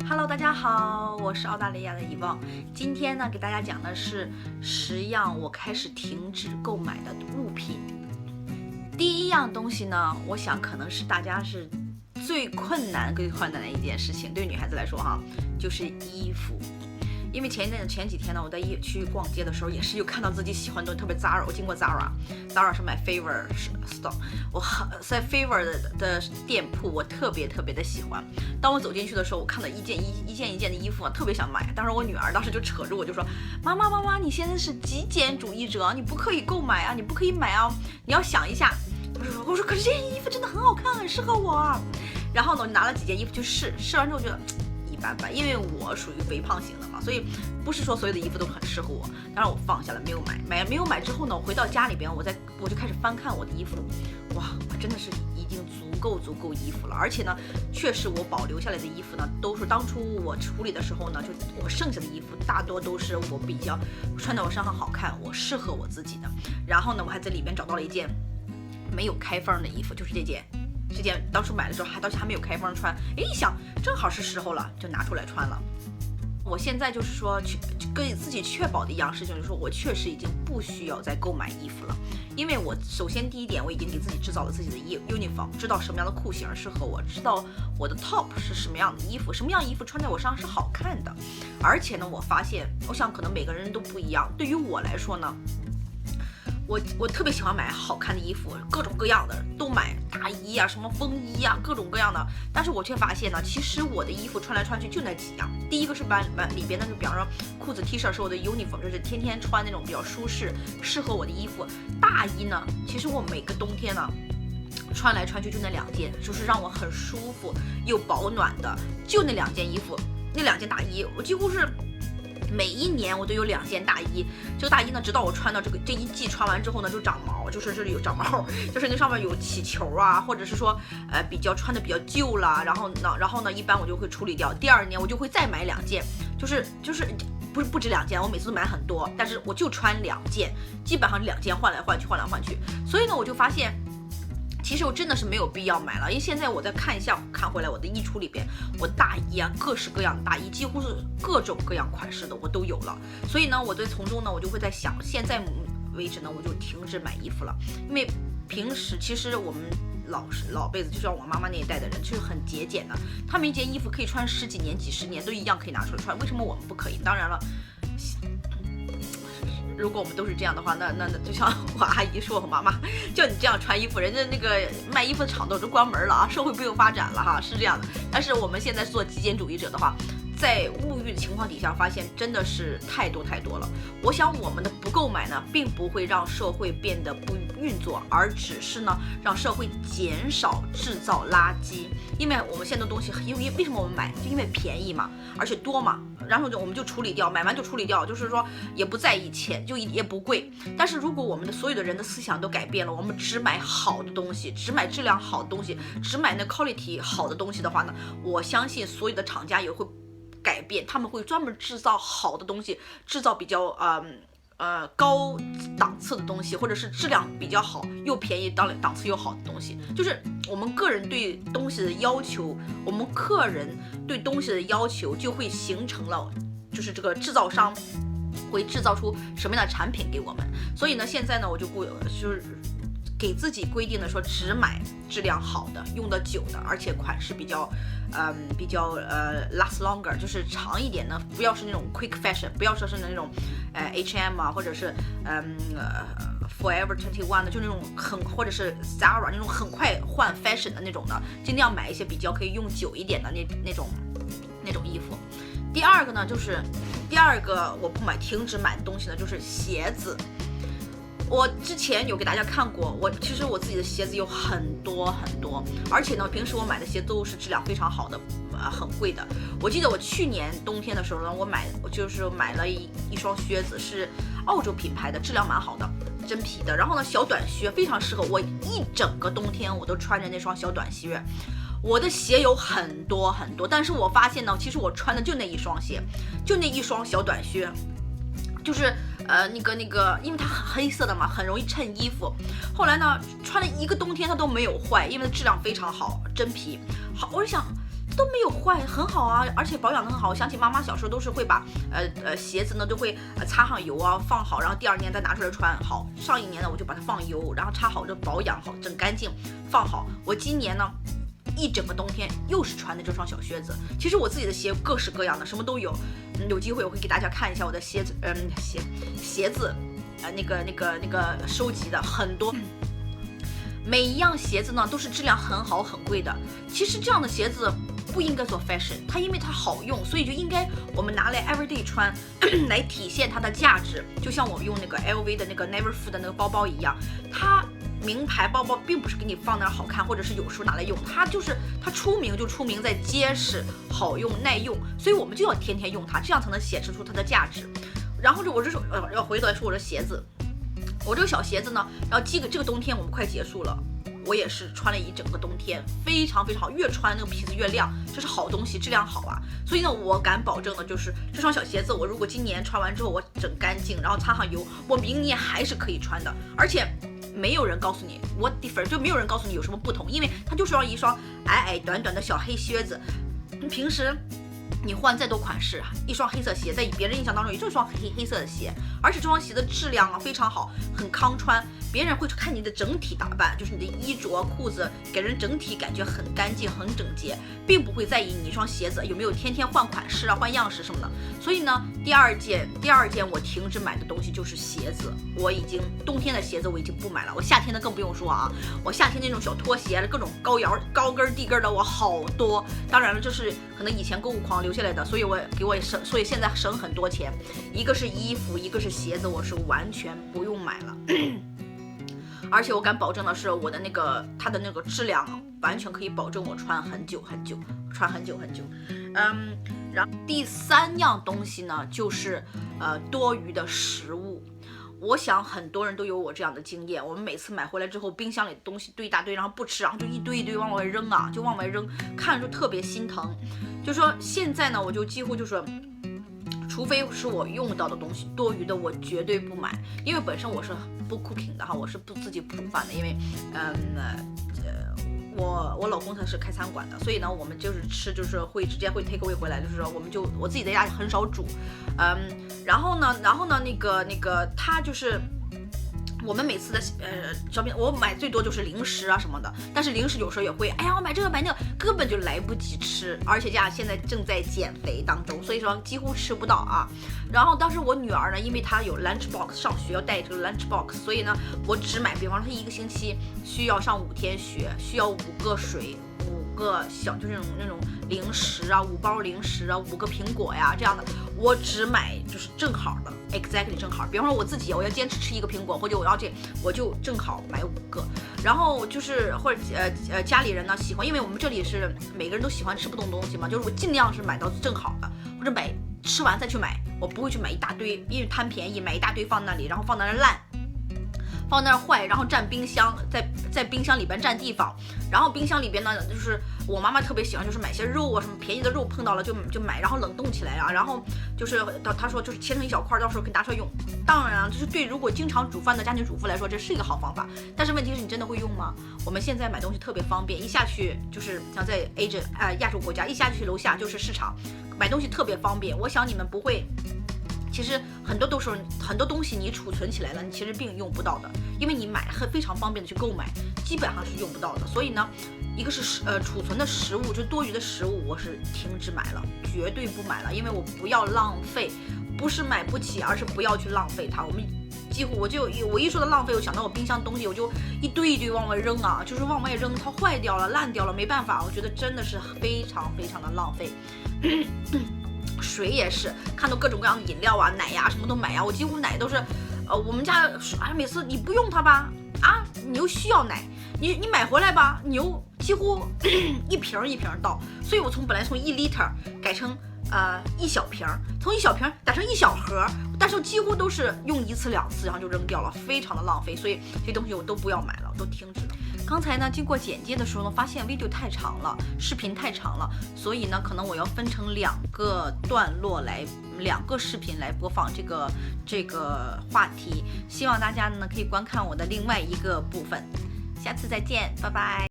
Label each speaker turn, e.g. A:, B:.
A: Hello， 大家好，我是澳大利亚的遗忘。今天呢，给大家讲的是10样我开始停止购买的物品。第一样东西呢，我想可能是大家是最困难的一件事情，对女孩子来说哈，就是衣服。因为前几天呢，我在去逛街的时候，也是又看到自己喜欢的东西，特别 Zara， 我经过 Zara 是 my favorite store， 我在 favorite 的店铺，我特别的喜欢。当我走进去的时候，我看到一件的衣服啊，特别想买。当时我女儿当时就扯着我就说：“妈，你现在是极简主义者，你不可以购买啊，你不可以买啊，你要想一下。”我说可是这件衣服真的很好看，很适合我啊。然后呢，我拿了几件衣服去试完之后觉得一般般，因为我属于肥胖型的嘛，所以不是说所有的衣服都很适合我。当然我放下了，没有买之后呢，我回到家里边，我就开始翻看我的衣服，哇，我真的是已经足够衣服了。而且呢，确实我保留下来的衣服呢，都是当初我处理的时候呢，就我剩下的衣服大多都是我比较穿在我身上好看，我适合我自己的。然后呢，我还在里面找到了一件没有开封的衣服，就是这件当初买的时候到现在还没有开封穿，一想正好是时候了，就拿出来穿了。我现在就是说跟自己确保的一样事情，就是说我确实已经不需要再购买衣服了，因为我首先第一点，我已经给自己制造了自己的uniform， 知道什么样的裤型适合我，知道我的 top 是什么样的衣服，什么样的衣服穿在我身上是好看的。而且呢，我发现，我想可能每个人都不一样，对于我来说呢，我特别喜欢买好看的衣服，各种各样的都买，大衣啊，什么风衣啊，各种各样的。但是我却发现呢，其实我的衣服穿来穿去就那几样。第一个是把里边的，就比方说裤子、T 恤是我的 uniform， 就是天天穿那种比较舒适、适合我的衣服。大衣呢，其实我每个冬天呢穿来穿去就那2件，就是让我很舒服又保暖的，就那2件衣服，那2件大衣，我几乎是每一年我都有2件大衣。这个大衣呢，直到我穿到这一季穿完之后呢，就长毛，就是这里有长毛，就是那上面有起球啊，或者是说穿的比较旧了，然后呢，一般我就会处理掉。第2年我就会再买2件，就是不止2件，我每次都买很多，但是我就穿2件，基本上2件换来换去。所以呢，我就发现，其实我真的是没有必要买了，因为现在我再看回来我的衣橱里边，我大衣啊，各式各样的大衣，几乎是各种各样款式的我都有了。所以呢，我在从中呢，我就会在想，现在为止呢，我就停止买衣服了，因为平时其实我们老辈子，就像我妈妈那一代的人，就是很节俭的，他们一件衣服可以穿10几年、几十年都一样可以拿出来穿，为什么我们不可以？当然了，如果我们都是这样的话，那就像我阿姨说，我妈妈叫你这样穿衣服，人家那个卖衣服的厂都关门了啊，社会不用发展了哈，是这样的。但是我们现在做极简主义者的话，在物欲的情况底下，发现真的是太多了。我想我们的不购买呢，并不会让社会变得不运作，而只是呢，让社会减少制造垃圾。因为我们现在的东西，为什么我们买？就因为便宜嘛，而且多嘛，然后我们就处理掉，买完就处理掉，就是说也不在意钱，就也不贵。但是如果我们的所有的人的思想都改变了，我们只买好的东西，只买质量好的东西，只买那 quality 好的东西的话呢，我相信所有的厂家也会改变，他们会专门制造好的东西，制造比较高档次的东西，或者是质量比较好又便宜档次又好的东西。就是我们个人对东西的要求，我们客人对东西的要求就会形成了，就是这个制造商会制造出什么样的产品给我们。所以呢，现在呢，我就是给自己规定的说，只买质量好的、用得久的，而且款式比较 last longer， 就是长一点的，不要是那种 quick fashion， 不要说是那种H&M 啊，或者是Forever 21的，就那种或者是 Zara 那种很快换 fashion 的那种的，尽量买一些比较可以用久一点的那种衣服。第二个呢，就是第二个我不停止买的东西呢，就是鞋子。我之前有给大家看过，其实我自己的鞋子有很多，而且呢，平时我买的鞋都是质量非常好的，很贵的。我记得我去年冬天的时候呢，我就是买了一双靴子，是澳洲品牌的，质量蛮好的，真皮的。然后呢，小短靴非常适合我，一整个冬天我都穿着那双小短靴。我的鞋有很多，但是我发现呢，其实我穿的就那一双鞋，就那一双小短靴。就是那个，因为它黑色的嘛，很容易衬衣服。后来呢，穿了1个冬天它都没有坏，因为它质量非常好，真皮。好，我就想，都没有坏，很好啊，而且保养得很好。我想起妈妈小时候都是会把鞋子呢都会擦上油啊，放好，然后第2年再拿出来穿。好，上一年呢我就把它放油，然后擦好就保养好，整干净，放好。我今年呢一整个冬天又是穿的这双小靴子。其实我自己的鞋各式各样的，什么都有。有机会我会给大家看一下我的鞋子，鞋子，那个收集的很多。每一样鞋子呢都是质量很好很贵的。其实这样的鞋子不应该做 fashion， 它因为它好用，所以就应该我们拿来 everyday 穿，来体现它的价值。就像我用那个 LV 的那个 Neverfull 的那个包包一样，它名牌包包并不是给你放那儿好看，或者是有时候拿来用，它出名就出名在结实、好用、耐用，所以我们就要天天用它，这样才能显示出它的价值。然后我这手要回头来说我的鞋子。我这个小鞋子呢，然后这个冬天我们快结束了，我也是穿了一整个冬天，非常非常好，越穿那个皮子越亮，这是好东西，质量好啊。所以呢，我敢保证的就是这双小鞋子，我如果今年穿完之后我整干净，然后擦上油，我明年还是可以穿的。而且没有人告诉你 what different， 就没有人告诉你有什么不同，因为它就是一双矮短短的小黑靴子，平时你换再多款式，一双黑色鞋，在别人印象当中也就是一双黑色的鞋，而且这双鞋的质量啊非常好，很抗穿，别人会看你的整体打扮，就是你的衣着、裤子，给人整体感觉很干净、很整洁，并不会在意你一双鞋子有没有天天换款式啊、换样式什么的。所以呢，第二件我停止买的东西就是鞋子，冬天的鞋子我已经不买了，我夏天的更不用说啊，我夏天那种小拖鞋，各种高跟低跟的我好多。当然了，这是可能以前购物狂留下来的，所以现在省很多钱。一个是衣服，一个是鞋子，我是完全不用买了。而且我敢保证的是，我的它的那个质量完全可以保证我穿很久很久，穿很久很久。然后第3样东西呢，就是多余的食物。我想很多人都有我这样的经验，我们每次买回来之后，冰箱里的东西堆一大堆，然后不吃，然后就一堆往外扔啊，就往外扔，看着就特别心疼。就说现在呢，我就几乎就是，除非是我用到的东西，多余的我绝对不买，因为本身我是不 cooking 的哈，我是自己不煮饭的，因为我老公他是开餐馆的，所以呢，我们就是吃会直接会 take away 回来，就是说我自己在家很少煮，然后呢那个他就是我们每次的小品，我买最多就是零食啊什么的，但是零食有时候也会，哎呀我买这个买那个，根本就来不及吃，而且现在正在减肥当中，所以说几乎吃不到啊。然后当时我女儿呢，因为她有 lunch box， 上学要带这个 lunch box， 所以呢我只买，比方说她1个星期需要上5天学，需要5个水，5个小就是那种零食啊，5包零食啊，5个苹果呀这样的，我只买就是正好的 exactly 正好。比方说我自己我要坚持吃1个苹果，或者我就正好买5个。然后就是或者家里人呢喜欢，因为我们这里是每个人都喜欢吃不同东西嘛，就是我尽量是买到正好的，或者吃完再去买，我不会去买一大堆，因为贪便宜买一大堆放那里，然后放那儿烂。放那儿坏，然后占冰箱，在冰箱里边占地方。然后冰箱里边呢，就是我妈妈特别喜欢，就是买些肉啊，什么便宜的肉碰到了就买，然后冷冻起来啊。然后就是她说就是切成一小块，到时候可以拿出来用。当然，就是对如果经常煮饭的家庭主妇来说，这是一个好方法。但是问题是你真的会用吗？我们现在买东西特别方便，一下去就是像在亚洲国家，一下去楼下就是市场，买东西特别方便。我想你们不会。其实很多东西你储存起来了，你其实并用不到的，因为你非常方便的去购买，基本上是用不到的。所以呢，一个是储存的食物，就是多余的食物，我是停止买了，绝对不买了，因为我不要浪费，不是买不起，而是不要去浪费它。我一说到浪费，我想到我冰箱的东西，我就一堆往外扔啊，就是往外扔，它坏掉了、烂掉了，没办法，我觉得真的是非常非常的浪费。水也是，看到各种各样的饮料啊、奶呀、什么都买呀。我几乎奶都是，我们家每次你不用它吧，啊，你又需要奶，你买回来吧，你又几乎一瓶倒。所以我本来从1 liter 改成1小瓶，从1小瓶改成1小盒，但是几乎都是用1次2次，然后就扔掉了，非常的浪费。所以这些东西我都不要买了，都停止了。刚才呢，经过剪接的时候呢，发现 video 太长了，视频太长了，所以呢，可能我要分成2个段落2个视频来播放这个话题。希望大家呢可以观看我的另外一个部分。下次再见，拜拜。